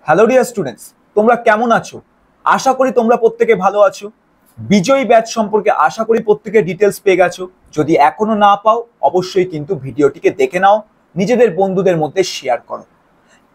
Hello dear students, তোমরা কেমন আছো? আশা করি তোমরা প্রত্যেকে ভালো আছো। বিজয়ী ব্যাচ সম্পর্কে আশা করি প্রত্যেকে ডিটেলস পেয়ে গেছো। যদি এখনো না পাও অবশ্যই কিন্তু ভিডিওটিকে দেখে নাও, নিজেদের বন্ধুদের মধ্যে শেয়ার করো।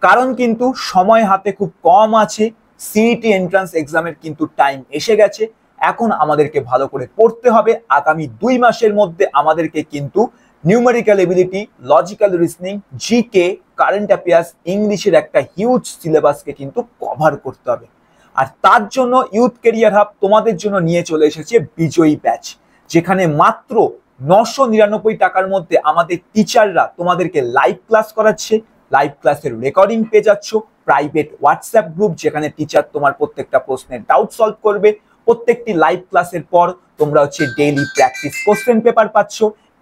কারণ কিন্তু সময় হাতে খুব কম আছে। সিইটি এন্ট্রান্স এক্সামের কিন্তু টাইম এসে গেছে। এখন আমাদেরকে ভালো করে পড়তে হবে। আগামী 2 মাসের মধ্যে আমাদেরকে কিন্তু numerical ability, logical reasoning, GK, current affairs, ইংলিশের একটা হিউজ সিলেবাসকে কিন্তু কভার করতে হবে। আর তার জন্য ইউথ কেরিয়ার হাব তোমাদের জন্য নিয়ে চলে এসেছে বিজয়ী ব্যাচ, যেখানে মাত্র 999 টাকার মধ্যে আমাদের টিচাররা তোমাদেরকে লাইভ ক্লাস করাচ্ছে। লাইভ ক্লাসের রেকর্ডিং পেয়ে যাচ্ছ, প্রাইভেট হোয়াটসঅ্যাপ গ্রুপ যেখানে টিচার তোমার প্রত্যেকটা প্রশ্নের ডাউট সলভ করবে। প্রত্যেকটি লাইভ ক্লাসের পর তোমরা ডেইলি প্র্যাকটিস কোশ্চেন পেপার পাচ্ছ।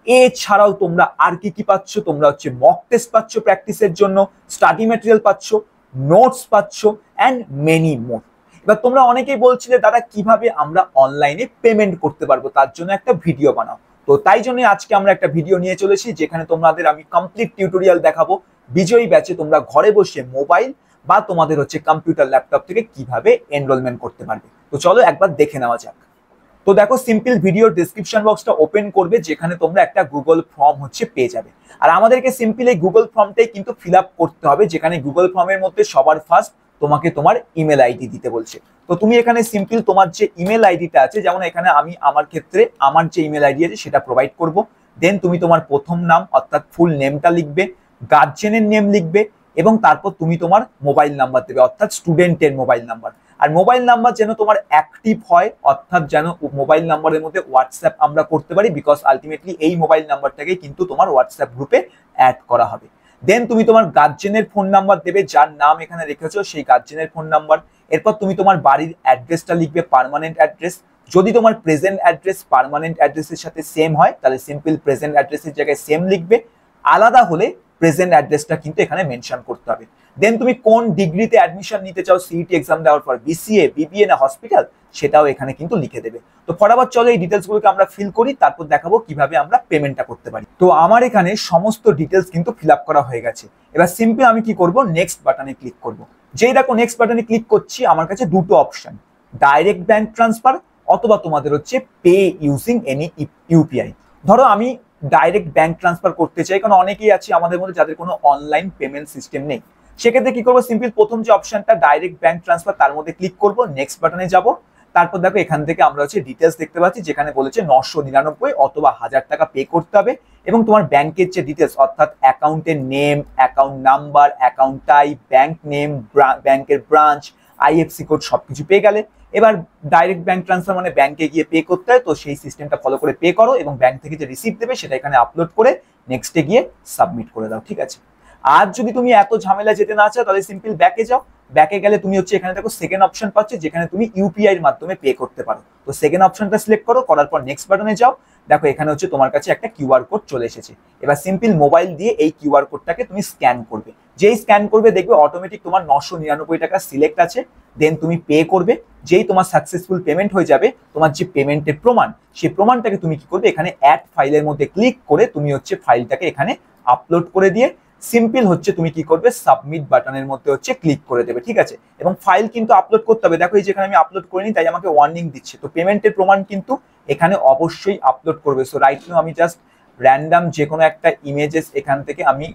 এছাড়াও তোমরা আর কি পাচ্ছ? তোমরা মক টেস্ট পাচ্ছ প্র্যাকটিসের জন্য, স্টাডি ম্যাটেরিয়াল পাচ্ছ, নোটস পাচ্ছ অ্যান্ড মেনি মোর। এবার তোমরা অনেকেই বলছিলে দাদা কিভাবে আমরা অনলাইনে পেমেন্ট করতে পারবো, তার জন্য একটা ভিডিও বানাও। তো তাই জন্য আজকে আমরা একটা ভিডিও নিয়ে চলেছি যেখানে তোমাদের আমি কমপ্লিট টিউটোরিয়াল দেখাবো। বিজয়ী ব্যাচে তোমরা ঘরে বসে মোবাইল বা তোমাদের কম্পিউটার ল্যাপটপ থেকে কিভাবে এনরোলমেন্ট করতে পারবে। তো চলো একবার দেখে নেওয়া যাক। তো দেখো, সিম্পল ভিডিওর ডেসক্রিপশন বক্সটা ওপেন করবে, যেখানে তোমরা একটা গুগল ফর্ম পেয়ে যাবে। আর আমাদেরকে সিম্পল এই গুগল ফর্মটাই কিন্তু ফিল আপ করতে হবে, যেখানে গুগল ফর্মের মধ্যে সবার ফার্স্ট তোমাকে তোমার ইমেল আইডি দিতে বলছে। তো তুমি এখানে সিম্পল তোমার যে ইমেল আইডিটা আছে, যেমন এখানে আমি আমার ক্ষেত্রে আমার যে ইমেল আইডি আছে সেটা প্রোভাইড করব। দেন তুমি তোমার প্রথম নাম অর্থাৎ ফুল নেমটা লিখবে, গার্জেনের নেম লিখবে এবং তারপর তুমি তোমার মোবাইল নাম্বার দেবে অর্থাৎ স্টুডেন্টের মোবাইল নাম্বার। আর মোবাইল নাম্বার যেন তোমার অ্যাক্টিভ হয়, অর্থাৎ যেন মোবাইল নাম্বারের মধ্যে হোয়াটসঅ্যাপ আমরা করতে পারি, বিকজ আলটিমেটলি এই মোবাইল নাম্বারটাকে কিন্তু তোমার হোয়াটসঅ্যাপ গ্রুপে অ্যাড করা হবে। দেন তুমি তোমার গার্জেনের ফোন নাম্বার দেবে, যার নাম এখানে রেখেছো সেই গার্জেনের ফোন নাম্বার। এরপর তুমি তোমার বাড়ির অ্যাড্রেসটা লিখবে, পার্মানেন্ট অ্যাড্রেস। যদি তোমার প্রেজেন্ট অ্যাড্রেস পার্মানেন্ট অ্যাড্রেসের সাথে সেম হয় তাহলে সিম্পল প্রেজেন্ট অ্যাড্রেসের জায়গায় সেম লিখবে, আলাদা হলে প্রেজেন্ট অ্যাড্রেসটা কিন্তু এখানে মেনশন করতে হবে। দেন তুমি কোন ডিগ্রিতে অ্যাডমিশন নিতে চাও সিইটি এক্সাম দেওয়ার পর, বিসিএ, বিবিএ না হসপিটাল, সেটাও এখানে কিন্তু লিখে দেবে। তো ফটাফট চলো এই ডিটেলসগুলোকে আমরা ফিল করি, তারপর দেখাবো কিভাবে আমরা পেমেন্টটা করতে পারি। তো আমার এখানে সমস্ত ডিটেলস কিন্তু ফিল আপ করা হয়ে গেছে। এবার সিম্পল আমি কি করব, নেক্সট বাটনে ক্লিক করব। যেই দেখো নেক্সট বাটনে ক্লিক করছি, আমার কাছে দুটো অপশন, ডাইরেক্ট ব্যাংক ট্রান্সফার অথবা তোমাদের পে ইউজিং এনি ইউপিআই। ধরো আমি ডাইরেক্ট ব্যাংক ট্রান্সফার করতে চাই, কারণ অনেকেই আছে আমাদের মধ্যে যাদের কোনো অনলাইন পেমেন্ট সিস্টেম নেই। সেক্ষেত্রে কি করবো, সিম্পল প্রথম যে অপশনটা ডাইরেক্ট ব্যাংক ট্রান্সফার তার মধ্যে ক্লিক করবো, নেক্সট বাটনে যাব। তারপর দেখো এখান থেকে আমরা ডিটেলস দেখতে পাচ্ছি, যেখানে বলেছে 999 অথবা 1000 টাকা পে করতে হবে এবং তোমার ব্যাংকের যে ডিটেলস অর্থাৎ অ্যাকাউন্টের name, account number, account type, bank name, ব্যাংকের ব্রাঞ্চ, আইএফসি কোড সবকিছু পেয়ে গেলে এবার ডাইরেক্ট ব্যাংক ট্রান্সফার মানে ব্যাংকে গিয়ে পে করতে হয়। তো সেই সিস্টেমটা ফলো করে পে করো এবং ব্যাংক থেকে যে রিসিপ্ট দেবে সেটা এখানে আপলোড করে নেক্সটে গিয়ে সাবমিট করে দাও, ঠিক আছে। আর যদি তুমি এত ঝামেলা যেতে না চাও তাহলে সিম্পল ব্যাকে যাও। ব্যাকে গেলে তুমি এখানে দেখো সেকেন্ড অপশন পাচ্ছ, যেখানে তুমি ইউপিআই এর মাধ্যমে পে করতে পারো। তো সেকেন্ড অপশনটা সিলেক্ট করো, করার পর নেক্সট বাটনে যাও। দেখো এখানে তোমার কাছে একটা কিউআর কোড চলে এসেছে। এবার সিম্পল মোবাইল দিয়ে এই কিউআর কোডটাকে তুমি স্ক্যান করবে। যেই স্ক্যান করবে দেখবে অটোমেটিক তোমার 999 টাকা সিলেক্ট আছে। দেন তুমি পে করবে। যেই তোমার সাকসেসফুল পেমেন্ট হয়ে যাবে, তোমার যে পেমেন্টের প্রমাণ, সেই প্রমাণটাকে তুমি কি করবে, এখানে অ্যাড ফাইলের মধ্যে ক্লিক করে তুমি ফাইলটাকে এখানে আপলোড করে দিয়ে সিম্পল তুমি কি করবে, সাবমিট বাটনের মধ্যে ক্লিক করে দেবে, ঠিক আছে। এবং ফাইল কিন্তু আপলোড করতে হবে। দেখো এই যেখানে আমি আপলোড করিনি তাই আমাকে ওয়ার্নিং দিচ্ছে। তো পেমেন্টের প্রমাণ কিন্তু এখানে অবশ্যই আপলোড করবে। সো রাইট নাও আমি জাস্ট র্যান্ডাম যে কোনো একটা ইমেজেস এখান থেকে আমি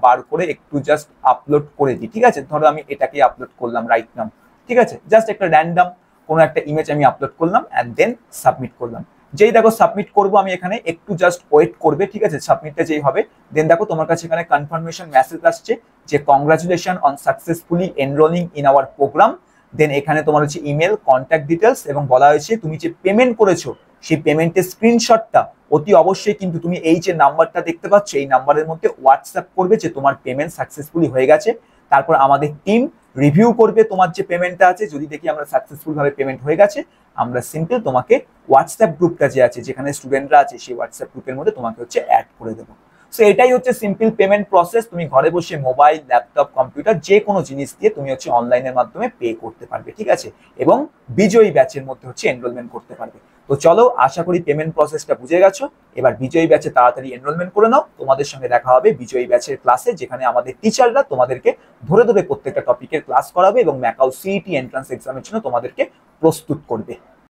বার করে একটু জাস্ট আপলোড করে দিই, ঠিক আছে। ধরো আমি এটাকে আপলোড করলাম রাইট নাও, ঠিক আছে। জাস্ট একটা র্যান্ডাম কোনো একটা ইমেজ আমি আপলোড করলাম অ্যান্ড দেন সাবমিট করলাম। যেই দেখো সাবমিট করবো আমি এখানে, একটু জাস্ট ওয়েট করবে, ঠিক আছে। সাবমিটটা যেই হবে দেন দেখো তোমার কাছে এখানে কনফার্মেশন মেসেজ আসছে যে congratulation on successfully enrolling in our program. Then এখানে তোমার ইমেল, কন্ট্যাক্ট ডিটেলস এবং বলা হয়েছে তুমি যে পেমেন্ট করেছো সেই পেমেন্টের স্ক্রিনশটটা অতি অবশ্যই কিন্তু তুমি এই যে নাম্বারটা দেখতে পাচ্ছ এই নাম্বারের মধ্যে হোয়াটসঅ্যাপ করবে যে তোমার পেমেন্ট সাকসেসফুলি হয়ে গেছে। তারপর আমাদের টিম রিভিউ করবে তোমার যে পেমেন্টটা আছে। যদি দেখি আমরা সাকসেসফুল ভাবে পেমেন্ট হয়ে গেছে, আমরা সিম্পল তোমাকে হোয়াটসঅ্যাপ গ্রুপটা যে আছে যেখানে স্টুডেন্টরা আছে সেই হোয়াটসঅ্যাপ গ্রুপের মধ্যে তোমাকে অ্যাড করে দেবো। সো এটাই হচ্ছে সিম্পল পেমেন্ট প্রসেস। তুমি ঘরে বসে মোবাইল, ল্যাপটপ, কম্পিউটার যে কোনো জিনিস দিয়ে তুমি হচ্ছে অনলাইনের মাধ্যমে পে করতে পারবে, ঠিক আছে, এবং বিজয়ী ব্যাচের মধ্যে হচ্ছে এনরোলমেন্ট করতে পারবে। তো চলো, আশা করি পেমেন্ট প্রসেসটা বুঝে গেছো। এবার বিজয়ী ব্যাচে তাড়াতাড়ি এনরোলমেন্ট করে নাও। তোমাদের সঙ্গে দেখা হবে বিজয়ী ব্যাচের ক্লাসে, যেখানে আমাদের টিচাররা তোমাদেরকে ধরে ধরে প্রত্যেকটা টপিকের ক্লাস করাবে এবং ম্যাকাও সিইটি এন্ট্রান্স এক্সামের জন্য তোমাদেরকে প্রস্তুত করবে।